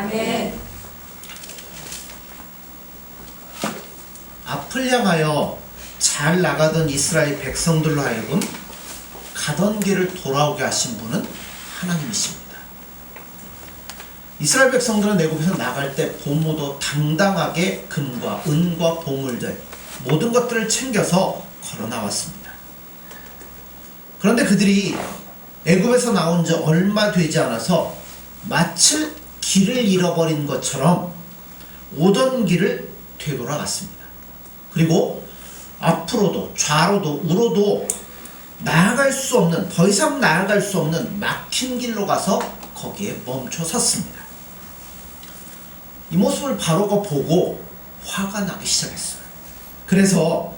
아멘. 앞을 향하여 잘 나가던 이스라엘 백성들로 하여금 가던 길을 돌아오게 하신 분은 하나님이십니다. 이스라엘 백성들은 애굽에서 나갈 때 보모도 당당하게 금과 은과 보물들 모든 것들을 챙겨서 걸어 나왔습니다. 그런데 그들이 애굽에서 나온 지 얼마 되지 않아서 마치 길을 잃어버린 것처럼 오던 길을 되돌아갔습니다. 그리고 앞으로도 좌로도 우로도 나아갈 수 없는, 더 이상 나아갈 수 없는 막힌 길로 가서 거기에 멈춰 섰습니다. 이 모습을 바로가 보고 화가 나기 시작했어요. 그래서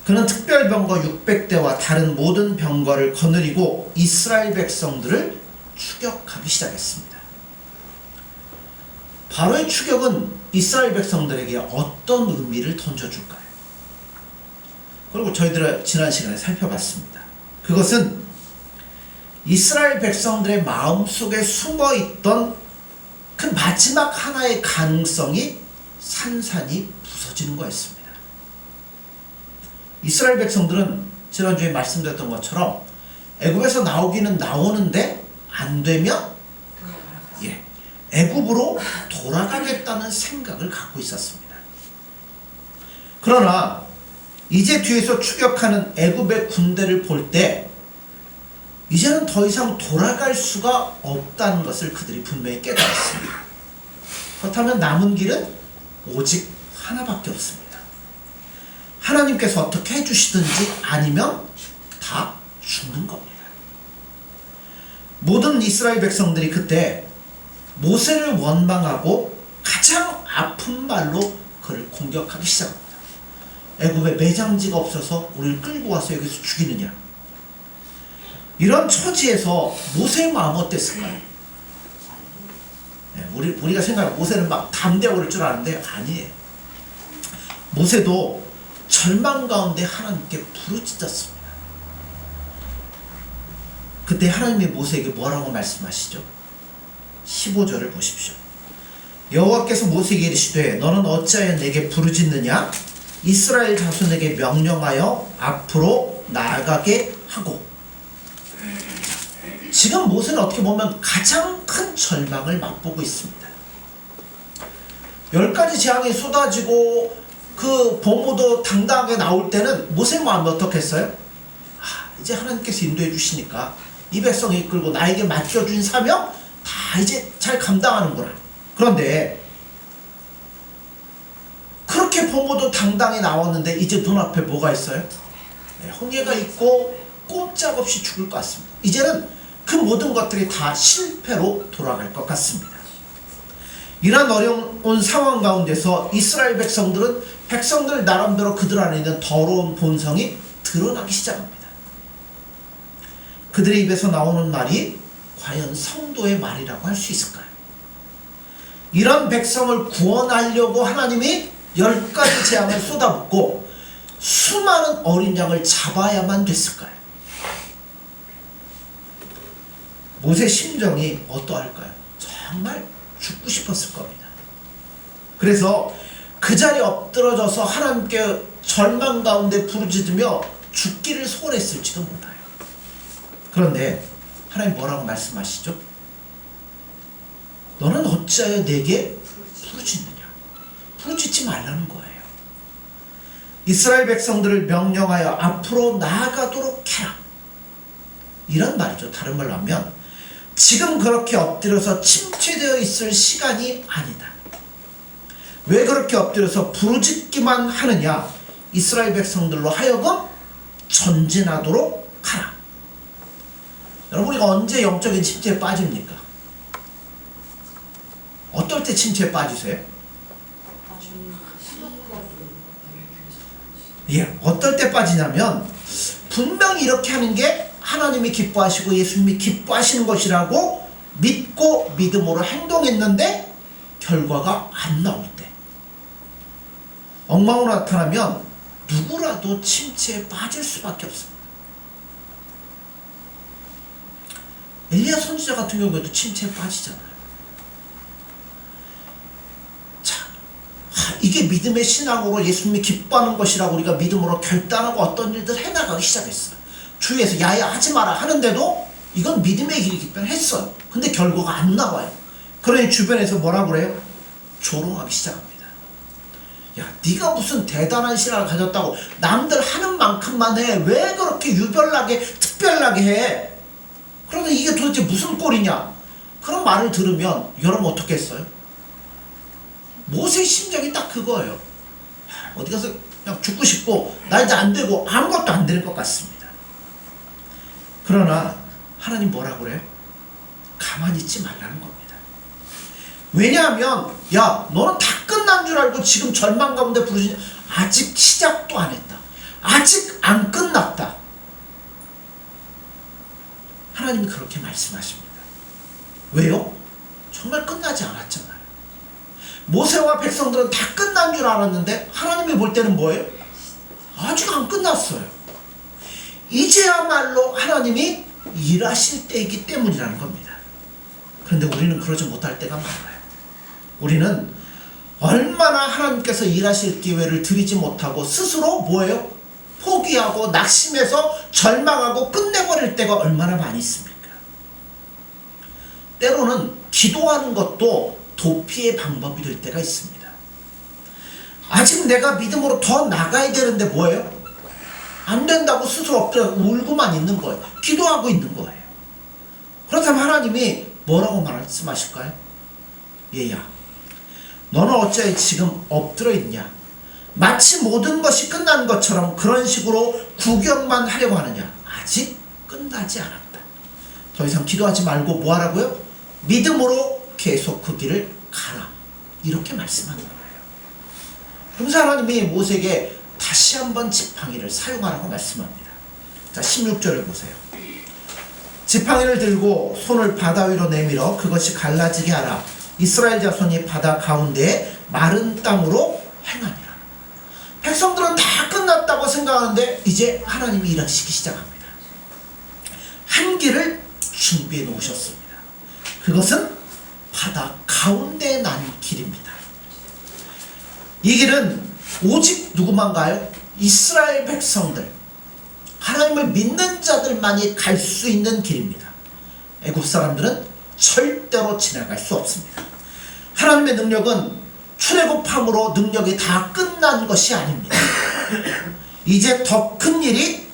그는 특별병거 600대와 다른 모든 병거를 거느리고 이스라엘 백성들을 추격하기 시작했습니다. 바로의 추격은 이스라엘 백성들에게 어떤 의미를 던져줄까요? 그리고 저희들은 지난 시간에 살펴봤습니다. 그것은 이스라엘 백성들의 마음속에 숨어있던 그 마지막 하나의 가능성이 산산이 부서지는 거였습니다. 이스라엘 백성들은 지난주에 말씀드렸던 것처럼 애굽에서 나오기는 나오는데 안 되면 애굽으로 돌아가겠다는 생각을 갖고 있었습니다. 그러나 이제 뒤에서 추격하는 애굽의 군대를 볼 때 이제는 더 이상 돌아갈 수가 없다는 것을 그들이 분명히 깨달았습니다. 그렇다면 남은 길은 오직 하나밖에 없습니다. 하나님께서 어떻게 해주시든지 아니면 다 죽는 겁니다. 모든 이스라엘 백성들이 그때 모세를 원망하고 가장 아픈 말로 그를 공격하기 시작합니다. 애굽에 매장지가 없어서 우리를 끌고 와서 여기서 죽이느냐. 이런 처지에서 모세의 마음은 어땠을까요? 우리가 생각하면 모세는 막 담대하고 그럴 줄 아는데 아니에요. 모세도 절망 가운데 하나님께 부르짖었습니다. 그때 하나님이 모세에게 뭐라고 말씀하시죠? 15절을 보십시오. 여호와께서 모세에게 이르시되 너는 어찌하여 내게 부르짖느냐? 이스라엘 자손에게 명령하여 앞으로 나아가게 하고. 지금 모세는 어떻게 보면 가장 큰 절망을 맛보고 있습니다. 10가지 재앙이 쏟아지고 그 보모도 당당하게 나올 때는 모세 마음이 어떻겠어요? 이제 하나님께서 인도해 주시니까 이 백성이 이끌고 나에게 맡겨준 사명 다 이제 잘 감당하는구나. 그런데 그렇게 보모도 당당히 나왔는데 이제 눈앞에 뭐가 있어요? 홍해가 있고 꼼짝없이 죽을 것 같습니다. 이제는 그 모든 것들이 다 실패로 돌아갈 것 같습니다. 이런 어려운 상황 가운데서 이스라엘 백성들은 백성들 나름대로 그들 안에 있는 더러운 본성이 드러나기 시작합니다. 그들의 입에서 나오는 말이 과연 성도의 말이라고 할 수 있을까요? 이런 백성을 구원하려고 하나님이 10가지 재앙을 쏟아붓고 수많은 어린 양을 잡아야만 됐을까요? 모세 심정이 어떠할까요? 정말 죽고 싶었을 겁니다. 그래서 그 자리에 엎드러져서 하나님께 절망 가운데 부르짖으며 죽기를 소원했을지도 몰라요. 그런데 하나님 뭐라고 말씀하시죠? 너는 어찌하여 내게 부르짖느냐? 부르짖지 말라는 거예요. 이스라엘 백성들을 명령하여 앞으로 나아가도록 해라. 이런 말이죠. 다른 말로 하면 지금 그렇게 엎드려서 침체되어 있을 시간이 아니다. 왜 그렇게 엎드려서 부르짖기만 하느냐? 이스라엘 백성들로 하여금 전진하도록 하라. 여러분, 우리가 언제 영적인 침체에 빠집니까? 어떨 때 침체에 빠지세요? 어떨 때 빠지냐면 분명히 이렇게 하는 게 하나님이 기뻐하시고 예수님이 기뻐하시는 것이라고 믿고 믿음으로 행동했는데 결과가 안 나올 때, 엉망으로 나타나면 누구라도 침체에 빠질 수밖에 없습니다. 엘리야 선지자 같은 경우에도 침체에 빠지잖아요. 이게 믿음의 신앙으로 예수님이 기뻐하는 것이라고 우리가 믿음으로 결단하고 어떤 일들을 해나가기 시작했어요. 주위에서 야야 하지 마라 하는데도 이건 믿음의 길이기 때문에 했어요. 근데 결과가 안 나와요. 그러니 주변에서 뭐라 그래요? 조롱하기 시작합니다. 야, 네가 무슨 대단한 신앙을 가졌다고 남들 하는 만큼만 해. 왜 그렇게 유별나게 특별하게 해? 그런데 이게 도대체 무슨 꼴이냐? 그런 말을 들으면 여러분 어떻게 했어요? 모세의 심정이 딱 그거예요. 어디 가서 그냥 죽고 싶고 나 이제 안 되고 아무것도 안 되는 것 같습니다. 그러나 하나님 뭐라고 그래요? 가만히 있지 말라는 겁니다. 왜냐하면 야 너는 다 끝난 줄 알고 지금 절망 가운데 부르시냐? 아직 시작도 안 했다. 아직 안 끝났다. 하나님이 그렇게 말씀하십니다. 왜요? 정말 끝나지 않았잖아요. 모세와 백성들은 다 끝난 줄 알았는데 하나님이 볼 때는 뭐예요? 아직 안 끝났어요. 이제야말로 하나님이 일하실 때이기 때문이라는 겁니다. 그런데 우리는 그러지 못할 때가 많아요. 우리는 얼마나 하나님께서 일하실 기회를 드리지 못하고 스스로 뭐예요? 포기하고 낙심해서 절망하고 끝내버릴 때가 얼마나 많이 있습니까? 때로는 기도하는 것도 도피의 방법이 될 때가 있습니다. 아직 내가 믿음으로 더 나가야 되는데 뭐예요? 안 된다고 스스로 엎드려 울고만 있는 거예요. 기도하고 있는 거예요. 그렇다면 하나님이 뭐라고 말씀하실까요? 얘야, 너는 어째 지금 엎드려 있냐? 마치 모든 것이 끝난 것처럼 그런 식으로 구경만 하려고 하느냐? 아직 끝나지 않았다. 더 이상 기도하지 말고 뭐 하라고요? 믿음으로 계속 그 길을 가라. 이렇게 말씀하는 거예요. 그러면서 하나님이 모세에게 다시 한번 지팡이를 사용하라고 말씀합니다. 자, 16절을 보세요. 지팡이를 들고 손을 바다 위로 내밀어 그것이 갈라지게 하라. 이스라엘 자손이 바다 가운데에 마른 땅으로 행하니라. 백성들은 다 끝났다고 생각하는데 이제 하나님이 일하시기 시작합니다. 한 길을 준비해 놓으셨습니다. 그것은 바다 가운데에 난 길입니다. 이 길은 오직 누구만가요? 이스라엘 백성들, 하나님을 믿는 자들만이 갈 수 있는 길입니다. 애굽 사람들은 절대로 지나갈 수 없습니다. 하나님의 능력은 출애굽함으로 능력이 다 끝난 것이 아닙니다. 이제 더 큰 일이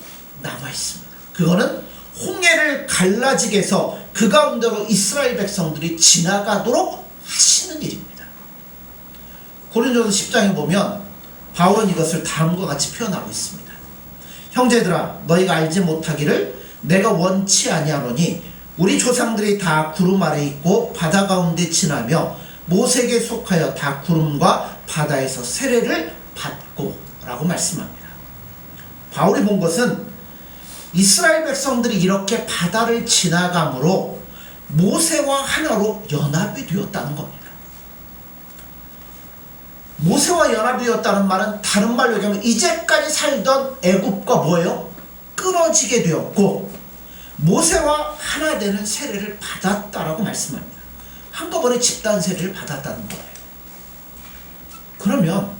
남아 있습니다. 그거는 홍해를 갈라지게 해서 그 가운데로 이스라엘 백성들이 지나가도록 하시는 일입니다. 고린도서 10장에 보면 바울은 이것을 다음과 같이 표현하고 있습니다. 형제들아, 너희가 알지 못하기를 내가 원치 아니하노니 우리 조상들이 다 구름 아래 있고 바다 가운데 지나며 모세에게 속하여 다 구름과 바다에서 세례를 받고 라고 말씀합니다. 바울이 본 것은 이스라엘 백성들이 이렇게 바다를 지나감으로 모세와 하나로 연합이 되었다는 겁니다. 모세와 연합이 되었다는 말은 다른 말로 얘기하면 이제까지 살던 애굽과 뭐예요? 끊어지게 되었고 모세와 하나 되는 세례를 받았다라고 말씀합니다. 한꺼번에 집단 세례를 받았다는 거예요. 그러면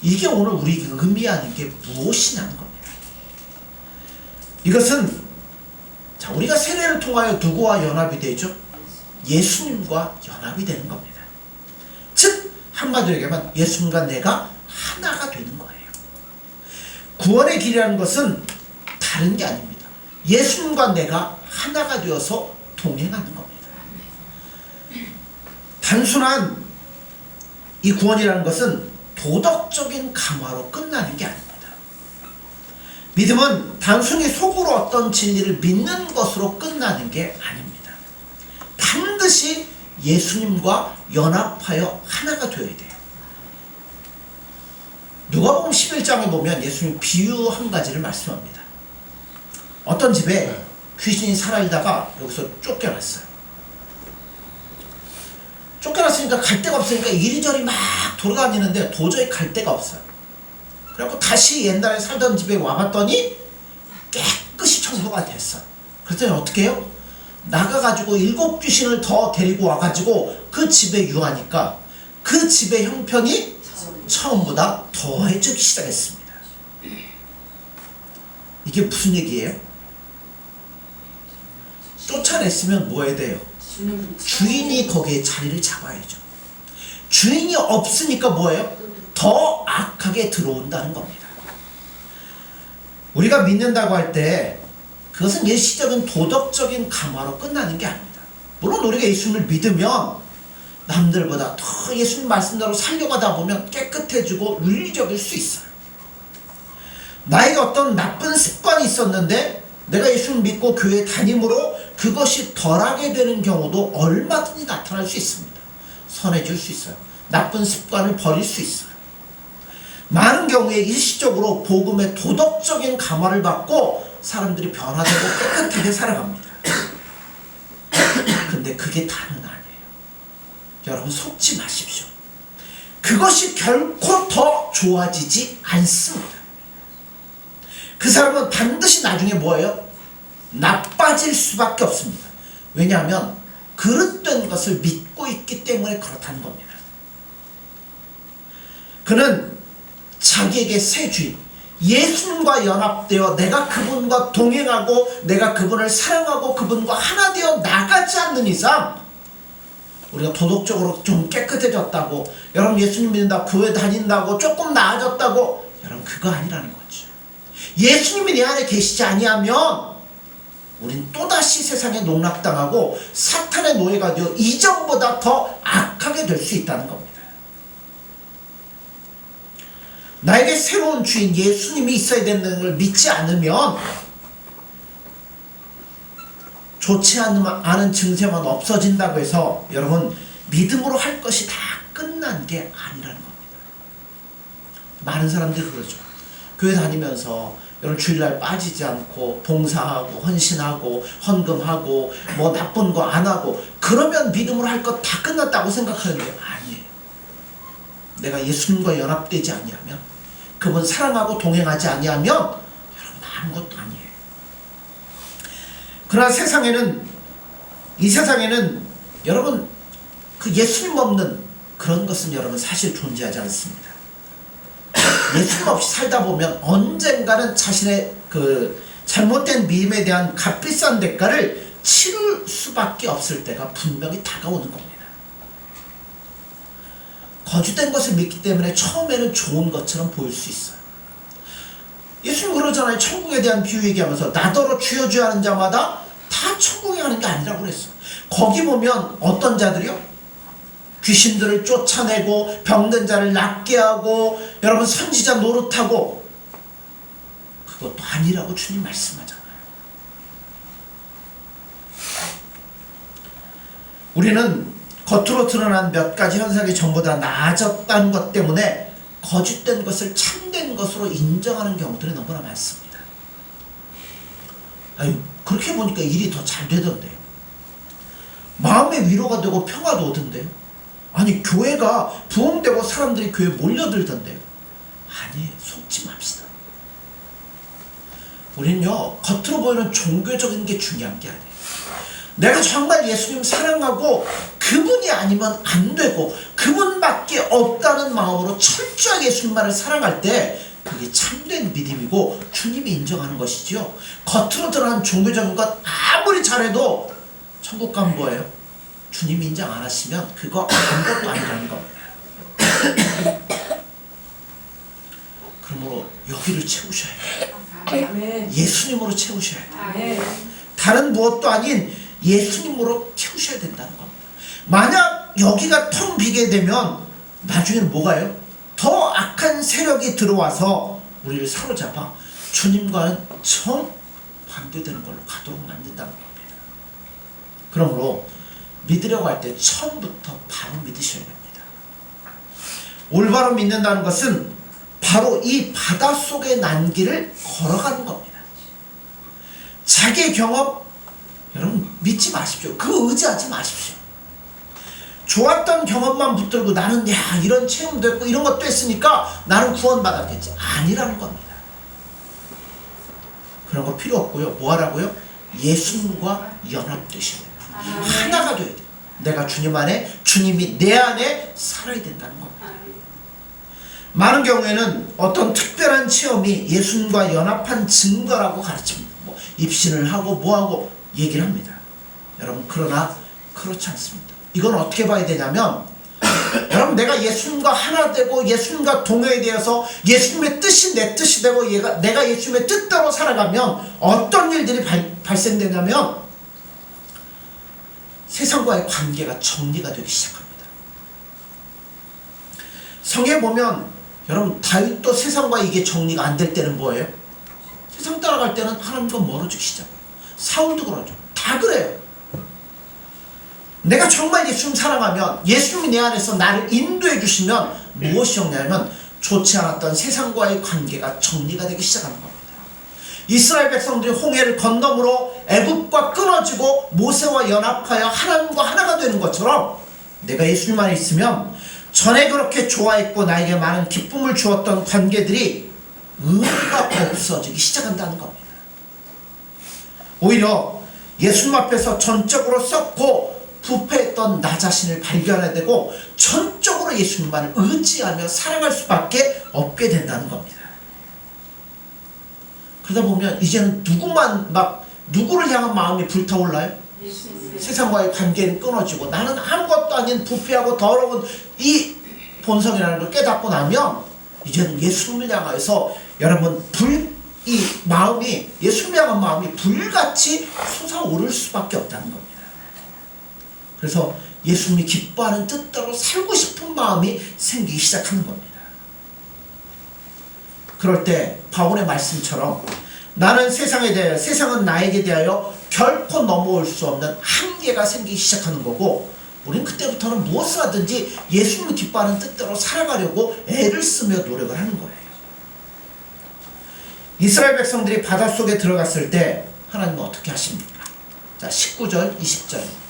이게 오늘 우리가 의미하는 게 무엇이냐는 겁니다. 이것은 자, 우리가 세례를 통하여 누구와 연합이 되죠? 예수님과 연합이 되는 겁니다. 즉 한마디로 얘기하면 예수님과 내가 하나가 되는 거예요. 구원의 길이라는 것은 다른 게 아닙니다. 예수님과 내가 하나가 되어서 동행하는 겁니다. 단순한 이 구원이라는 것은 도덕적인 강화로 끝나는 게 아닙니다. 믿음은 단순히 속으로 어떤 진리를 믿는 것으로 끝나는 게 아닙니다. 반드시 예수님과 연합하여 하나가 되어야 돼요. 누가복음 11장에 보면 예수님 비유 한 가지를 말씀합니다. 어떤 집에 귀신이 살아있다가 여기서 쫓겨났어요. 쫓겨났으니까 갈 데가 없으니까 이리저리 막 돌아다니는데 도저히 갈 데가 없어요. 그래갖고 다시 옛날에 살던 집에 와봤더니 깨끗이 청소가 됐어요. 그랬더니 어떻게 해요? 나가가지고 7 귀신을 더 데리고 와가지고 그 집에 유하니까 그 집의 형편이 처음보다 더해지기 시작했습니다. 이게 무슨 얘기예요? 쫓아냈으면 뭐 해야 돼요? 주인이 거기에 자리를 잡아야죠. 주인이 없으니까 뭐예요? 더 악하게 들어온다는 겁니다. 우리가 믿는다고 할 때 그것은 일시적인 도덕적인 감화로 끝나는 게 아닙니다. 물론 우리가 예수님을 믿으면 남들보다 더 예수님 말씀대로 살려가다 보면 깨끗해지고 윤리적일 수 있어요. 나에게 어떤 나쁜 습관이 있었는데 내가 예수를 믿고 교회 다님으로 그것이 덜하게 되는 경우도 얼마든지 나타날 수 있습니다. 선해질 수 있어요. 나쁜 습관을 버릴 수 있어요. 많은 경우에 일시적으로 복음의 도덕적인 감화를 받고 사람들이 변화되고 깨끗하게 살아갑니다. 근데 그게 다는 아니에요. 여러분 속지 마십시오. 그것이 결코 더 좋아지지 않습니다. 그 사람은 반드시 나중에 뭐예요? 나빠질 수밖에 없습니다. 왜냐하면 그릇된 것을 믿고 있기 때문에 그렇다는 겁니다. 그는 자기에게 새 주인 예수님과 연합되어 내가 그분과 동행하고 내가 그분을 사랑하고 그분과 하나 되어 나가지 않는 이상 우리가 도덕적으로 좀 깨끗해졌다고 여러분 예수님 믿는다고 교회 다닌다고 조금 나아졌다고 여러분 그거 아니라는 거죠. 예수님이 내 안에 계시지 아니하면 우린 또다시 세상에 농락당하고 사탄의 노예가 되어 이전보다 더 악하게 될 수 있다는 겁니다. 나에게 새로운 주인 예수님이 있어야 된다는 걸 믿지 않으면 좋지 않은 증세만 없어진다고 해서 여러분 믿음으로 할 것이 다 끝난 게 아니라는 겁니다. 많은 사람들이 그러죠. 교회 다니면서 여러분 주일날 빠지지 않고 봉사하고 헌신하고 헌금하고 뭐 나쁜 거 안 하고 그러면 믿음으로 할 것 다 끝났다고 생각하는데 아니에요. 내가 예수님과 연합되지 아니하면 그분 사랑하고 동행하지 아니하면 여러분 아무것도 아니에요. 그러나 이 세상에는 여러분 그 예수님 없는 그런 것은 여러분 사실 존재하지 않습니다. 예수님 없이 살다 보면 언젠가는 자신의 그 잘못된 믿음에 대한 값비싼 대가를 치를 수밖에 없을 때가 분명히 다가오는 겁니다. 거짓된 것을 믿기 때문에 처음에는 좋은 것처럼 보일 수 있어요. 예수님 그러잖아요. 천국에 대한 비유 얘기하면서 나더러 주여 주여 하는 자마다 다 천국에 가는 게 아니라고 그랬어요. 거기 보면 어떤 자들이요? 귀신들을 쫓아내고 병든 자를 낫게 하고 여러분 선지자 노릇하고 그것도 아니라고 주님 말씀하잖아요. 우리는 겉으로 드러난 몇 가지 현상이 전부 다 나아졌다는 것 때문에 거짓된 것을 참된 것으로 인정하는 경우들이 너무나 많습니다. 아유, 그렇게 보니까 일이 더 잘 되던데요. 마음의 위로가 되고 평화도 오던데요. 아니 교회가 부흥되고 사람들이 교회에 몰려들던데요. 아니에요. 속지 맙시다. 우리는요 겉으로 보이는 종교적인 게 중요한 게 아니에요. 내가 정말 예수님 사랑하고 그분이 아니면 안 되고 그분밖에 없다는 마음으로 철저하게 예수님만을 사랑할 때 그게 참된 믿음이고 주님이 인정하는 것이지요. 겉으로 드러난 종교적인 것 아무리 잘해도 천국 가면 뭐예요? 주님이 인정 안 하시면 그거 아무것도 아니라는 겁니다. 그러므로 여기를 채우셔야 돼요. 예수님으로 채우셔야 돼요. 다른 무엇도 아닌 예수님으로 채우셔야 된다는 겁니다. 만약 여기가 텅 비게 되면 나중에는 뭐가요? 더 악한 세력이 들어와서 우리를 사로잡아 주님과는 정반대되는 걸로 가도록 만든다는 겁니다. 그러므로 믿으려고 할 때 처음부터 바로 믿으셔야 됩니다. 올바로 믿는다는 것은 바로 이 바닷속의 난길을 걸어가는 겁니다. 자기의 경험 여러분 믿지 마십시오. 그거 의지하지 마십시오. 좋았던 경험만 붙들고 나는 야 이런 체험도 했고 이런 것도 했으니까 나는 구원받았겠지. 아니라는 겁니다. 그런 거 필요 없고요. 뭐 하라고요? 예수님과 연합되셔야 됩니다. 하나가 돼야 돼요. 내가 주님 안에 주님이 내 안에 살아야 된다는 겁니다. 많은 경우에는 어떤 특별한 체험이 예수님과 연합한 증거라고 가르칩니다. 뭐 입신을 하고 뭐하고 얘기를 합니다. 여러분, 그러나 그렇지 않습니다. 이건 어떻게 봐야 되냐면, 여러분, 내가 예수님과 하나 되고 예수님과 동행되어서 예수님의 뜻이 내 뜻이 되고 내가 예수님의 뜻대로 살아가면 어떤 일들이 발생되냐면 세상과의 관계가 정리가 되기 시작합니다. 성에 보면 여러분, 다윗도 세상과 이게 정리가 안 될 때는 뭐예요? 세상 따라갈 때는 하나님과 멀어지기 시작해요. 사울도 그러죠. 다 그래요. 내가 정말 예수님 사랑하면, 예수님이 내 안에서 나를 인도해 주시면 무엇이 없냐면 좋지 않았던 세상과의 관계가 정리가 되기 시작하는 겁니다. 이스라엘 백성들이 홍해를 건너므로 애굽과 끊어지고 모세와 연합하여 하나님과 하나가 되는 것처럼, 내가 예수님 안에 있으면 전에 그렇게 좋아했고 나에게 많은 기쁨을 주었던 관계들이 의미가 없어지기 시작한다는 겁니다. 오히려 예수님 앞에서 전적으로 썩고 부패했던 나 자신을 발견해야 되고 전적으로 예수님만을 의지하며 살아갈 수밖에 없게 된다는 겁니다. 그러다 보면 이제는 누구를 향한 마음이 불타올라요? 세상과의 관계는 끊어지고 나는 아무것도 아닌 부패하고 더러운 이 본성이라는 걸 깨닫고 나면 이제는 예수님을 향해서 여러분 이 마음이, 예수님을 향한 마음이 불같이 솟아오를 수밖에 없다는 겁니다. 그래서 예수님이 기뻐하는 뜻대로 살고 싶은 마음이 생기기 시작하는 겁니다. 그럴 때 바울의 말씀처럼 나는 세상에 대하여, 세상은 나에게 대하여 결코 넘어올 수 없는 한계가 생기기 시작하는 거고, 우린 그때부터는 무엇을 하든지 예수님이 기뻐하는 뜻대로 살아가려고 애를 쓰며 노력을 하는 거예요. 이스라엘 백성들이 바닷속에 들어갔을 때 하나님은 어떻게 하십니까? 자, 19절 20절입니다.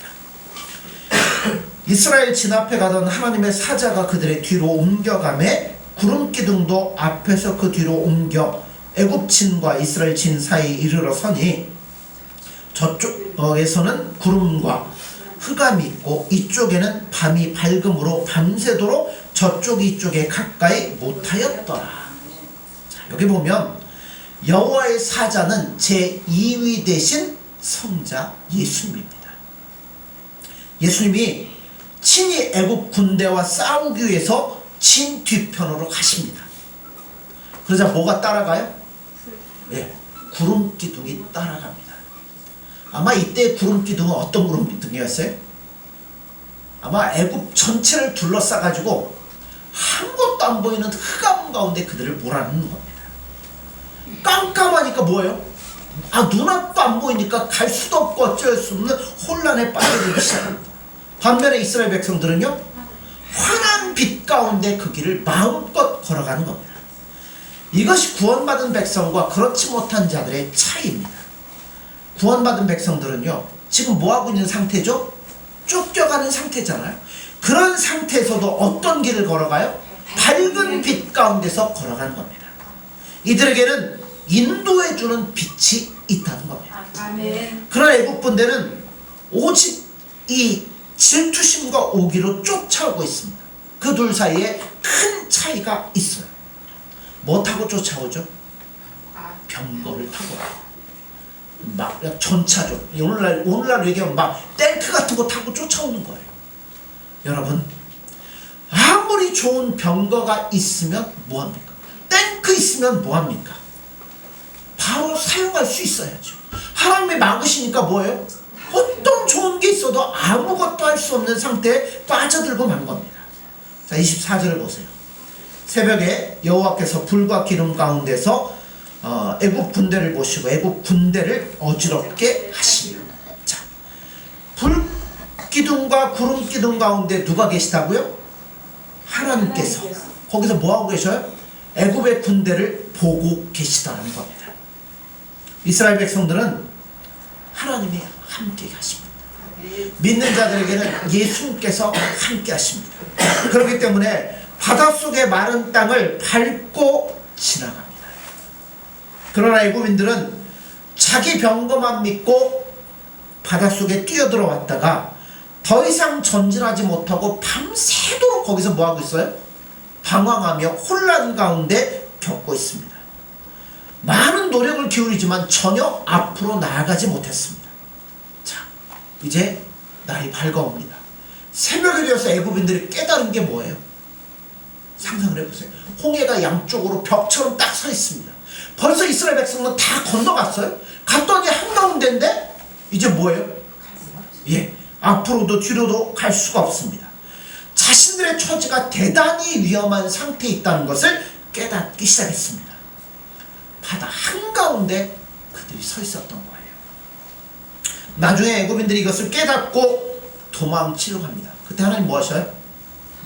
이스라엘 진 앞에 가던 하나님의 사자가 그들의 뒤로 옮겨가매 구름 기둥도 앞에서 그 뒤로 옮겨 애굽 진과 이스라엘 진 사이에 이르러 서니 저쪽에서는 구름과 흑암이 있고 이쪽에는 밤이 밝음으로 밤새도록 저쪽 이쪽에 가까이 못하였더라. 자, 여기 보면 여호와의 사자는 제2위 되신 성자 예수님입니다. 예수님이 친히 애굽 군대와 싸우기 위해서 진 뒤편으로 가십니다. 그러자 뭐가 따라가요? 예, 구름 기둥이 따라갑니다. 아마 이때 구름 기둥은 어떤 구름 기둥이었어요? 아마 애굽 전체를 둘러싸가지고 아무것도 안 보이는 흑암 가운데 그들을 몰아넣는 겁니다. 깜깜하니까 뭐예요? 눈앞도 안 보이니까 갈 수도 없고 어쩔 수 없는 혼란에 빠져들기 시작합니다. 반면에 이스라엘 백성들은요, 환한 빛 가운데 그 길을 마음껏 걸어가는 겁니다. 이것이 구원받은 백성과 그렇지 못한 자들의 차이입니다. 구원받은 백성들은요, 지금 뭐하고 있는 상태죠? 쫓겨가는 상태잖아요. 그런 상태에서도 어떤 길을 걸어가요? 밝은 빛 가운데서 걸어가는 겁니다. 이들에게는 인도해주는 빛이 있다는 겁니다. 그러나 애국 군대는 오직 이 질투심과 오기로 쫓아오고 있습니다. 그 둘 사이에 큰 차이가 있어요. 뭐 타고 쫓아오죠? 병거를 타고 막 전차죠. 오늘날 얘기하면 막 탱크 같은 거 타고 쫓아오는 거예요. 여러분, 아무리 좋은 병거가 있으면 뭐합니까? 탱크 있으면 뭐합니까? 바로 사용할 수 있어야죠. 하나님이 막으시니까 뭐예요? 어떤 좋은 게 있어도 아무것도 할 수 없는 상태에 빠져들고 만 겁니다. 자, 24절을 보세요. 새벽에 여호와께서 불과 기름 가운데서 애굽 군대를 보시고 애굽 군대를 어지럽게 하시며, 자, 불 기둥과 구름 기둥 가운데 누가 계시다고요? 하나님께서. 거기서 뭐하고 계셔요? 애굽의 군대를 보고 계시다는 겁니다. 이스라엘 백성들은 하나님이 함께 하십니다. 믿는 자들에게는 예수님께서 함께 하십니다. 그렇기 때문에 바닷속의 마른 땅을 밟고 지나갑니다. 그러나 애굽인들은 자기 병거만 믿고 바닷속에 뛰어들어왔다가 더 이상 전진하지 못하고 밤새도록 거기서 뭐하고 있어요? 방황하며 혼란 가운데 겪고 있습니다. 많은 노력을 기울이지만 전혀 앞으로 나아가지 못했습니다. 자, 이제 날이 밝아옵니다. 새벽이 되어서 애굽인들이 깨달은 게 뭐예요? 상상을 해보세요. 홍해가 양쪽으로 벽처럼 딱 서 있습니다. 벌써 이스라엘 백성은 다 건너갔어요. 갔더니 한가운데인데 이제 뭐예요? 예, 앞으로도 뒤로도 갈 수가 없습니다. 자신들의 처지가 대단히 위험한 상태에 있다는 것을 깨닫기 시작했습니다. 바다 한가운데 그들이 서 있었던 거예요. 나중에 애굽인들이 이것을 깨닫고 도망치려고 합니다. 그때 하나님 뭐 하셔요?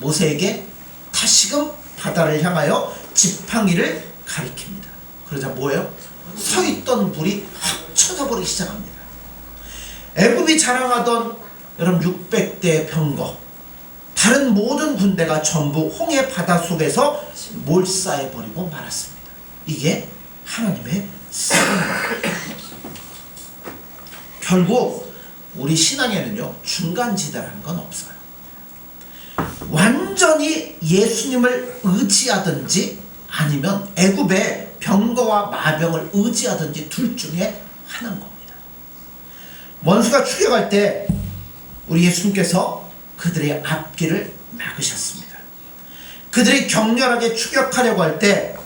모세에게 다시금 바다를 향하여 지팡이를 가리킵니다. 그러자 뭐예요? 서 있던 물이 합쳐져 버리기 시작합니다. 애굽이 자랑하던 여러분 600대 병거, 다른 모든 군대가 전부 홍해 바다 속에서 몰사해버리고 말았습니다. 이게 하나님의 습관입니다. 결국 우리 신앙에는요, 중간지대라는 건 없어요. 완전히 예수님을 의지하든지 아니면 애굽의 병거와 마병을 의지하든지 둘 중에 하나인 겁니다. 원수가 추격할 때 우리 예수님께서 그들의 앞길을 막으셨습니다. 그들이 격렬하게 추격하려고 할 때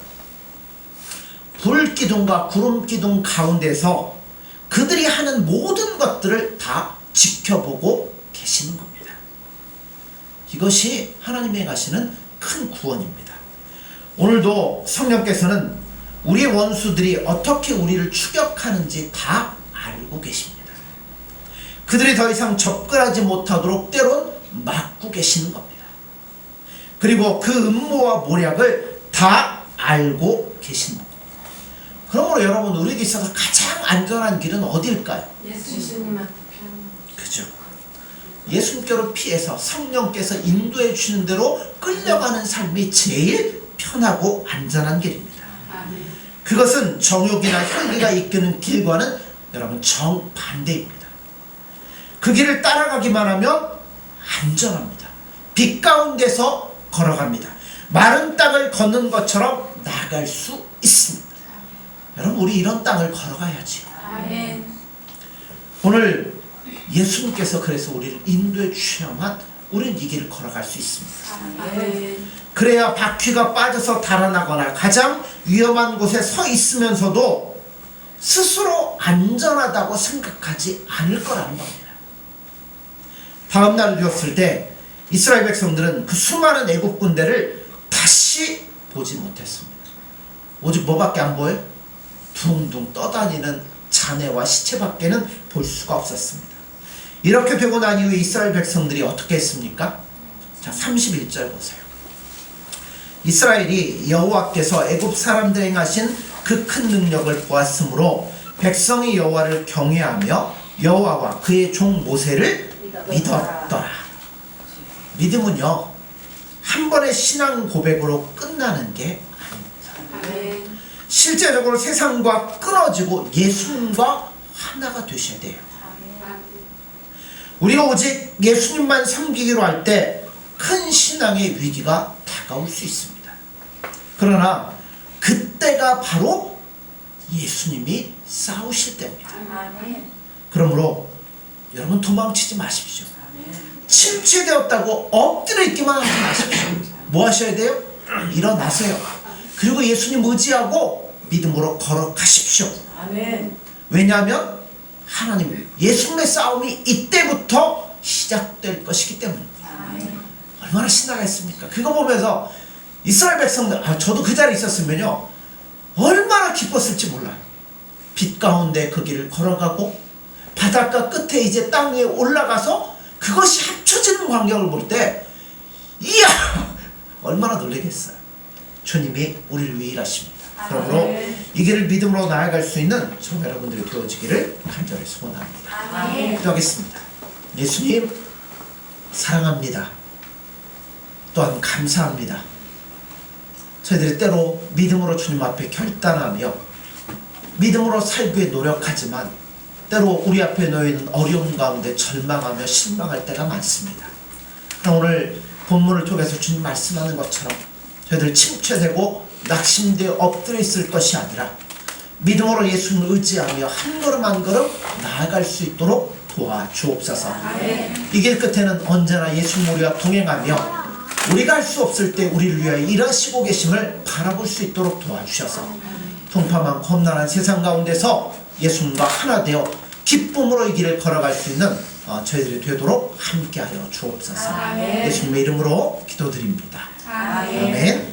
불기둥과 구름기둥 가운데서 그들이 하는 모든 것들을 다 지켜보고 계시는 겁니다. 이것이 하나님이 행하시는 큰 구원입니다. 오늘도 성령께서는 우리의 원수들이 어떻게 우리를 추격하는지 다 알고 계십니다. 그들이 더 이상 접근하지 못하도록 때론 막고 계시는 겁니다. 그리고 그 음모와 모략을 다 알고 계시는 겁니다. 그러므로 여러분, 우리에게 있어서 가장 안전한 길은 어디일까요? 예수님한테 피하는 그죠. 예수님께로 피해서 성령께서 인도해 주시는 대로 끌려가는 삶이 제일 편하고 안전한 길입니다. 그것은 정욕이나 혈기가 이끄는 길과는 여러분 정반대입니다. 그 길을 따라가기만 하면 안전합니다. 빛 가운데서 걸어갑니다. 마른 땅을 걷는 것처럼 나갈 수 있습니다. 여러분, 우리 이런 땅을 걸어가야지. 아멘. 오늘 예수님께서 그래서 우리를 인도해 주셔야만 우리는 이 길을 걸어갈 수 있습니다. 아멘. 그래야 바퀴가 빠져서 달아나거나 가장 위험한 곳에 서 있으면서도 스스로 안전하다고 생각하지 않을 거라는 겁니다. 다음 날 되었을 때 이스라엘 백성들은 그 수많은 애국 군대를 다시 보지 못했습니다. 오직 뭐밖에 안 보여요? 둥둥 떠다니는 잔해와 시체밖에는 볼 수가 없었습니다. 이렇게 되고 난 이후에 이스라엘 백성들이 어떻게 했습니까? 자, 31절 보세요. 이스라엘이 여호와께서 애굽 사람들에 행하신 그 큰 능력을 보았으므로 백성이 여호와를 경외하며 여호와와 그의 종 모세를 믿었더라. 믿음은요, 한 번의 신앙 고백으로 끝나는 게 아닙니다. 아멘. 실제적으로 세상과 끊어지고 예수님과 하나가 되셔야 돼요. 우리가 오직 예수님만 섬기기로 할 때 큰 신앙의 위기가 다가올 수 있습니다. 그러나 그때가 바로 예수님이 싸우실 때입니다. 아멘. 그러므로 여러분, 도망치지 마십시오. 침체되었다고 엎드려 있기만 하지 마십시오. 뭐 하셔야 돼요? 일어나세요. 그리고 예수님 의지하고 믿음으로 걸어가십시오. 아멘. 왜냐하면 하나님, 예수님의 싸움이 이때부터 시작될 것이기 때문입니다. 아멘. 얼마나 신나가 있습니까? 그거 보면서 이스라엘 백성들, 저도 그 자리에 있었으면요, 얼마나 기뻤을지 몰라요. 빛 가운데 그 길을 걸어가고 바닷가 끝에 이제 땅 위에 올라가서 그것이 합쳐지는 광경을 볼 때, 이야, 얼마나 놀라겠어요. 주님이 우리를 위해 일하십니다. 그러므로 이 길을 믿음으로 나아갈 수 있는 저와 여러분들이 되어지기를 간절히 소원합니다. 아멘. 기도하겠습니다. 예수님, 사랑합니다. 또한 감사합니다. 저희들이 때로 믿음으로 주님 앞에 결단하며 믿음으로 살기 위해 노력하지만 때로 우리 앞에 놓여있는 어려움 가운데 절망하며 실망할 때가 많습니다. 오늘 본문을 통해서 주님 말씀하는 것처럼 저희들 침체되고 낙심되어 엎드려 있을 것이 아니라 믿음으로 예수님을 의지하며 한 걸음 한 걸음 나아갈 수 있도록 도와주옵소서. 이 길 끝에는 언제나 예수님 우리와 동행하며 우리가 할 수 없을 때 우리를 위하여 일하시고 계심을 바라볼 수 있도록 도와주셔서 통파 많고 험난한 세상 가운데서 예수님과 하나 되어 기쁨으로 이 길을 걸어갈 수 있는 저희들이 되도록 함께하여 주옵소서. 예수님의 이름으로 기도드립니다. 아멘. 아멘.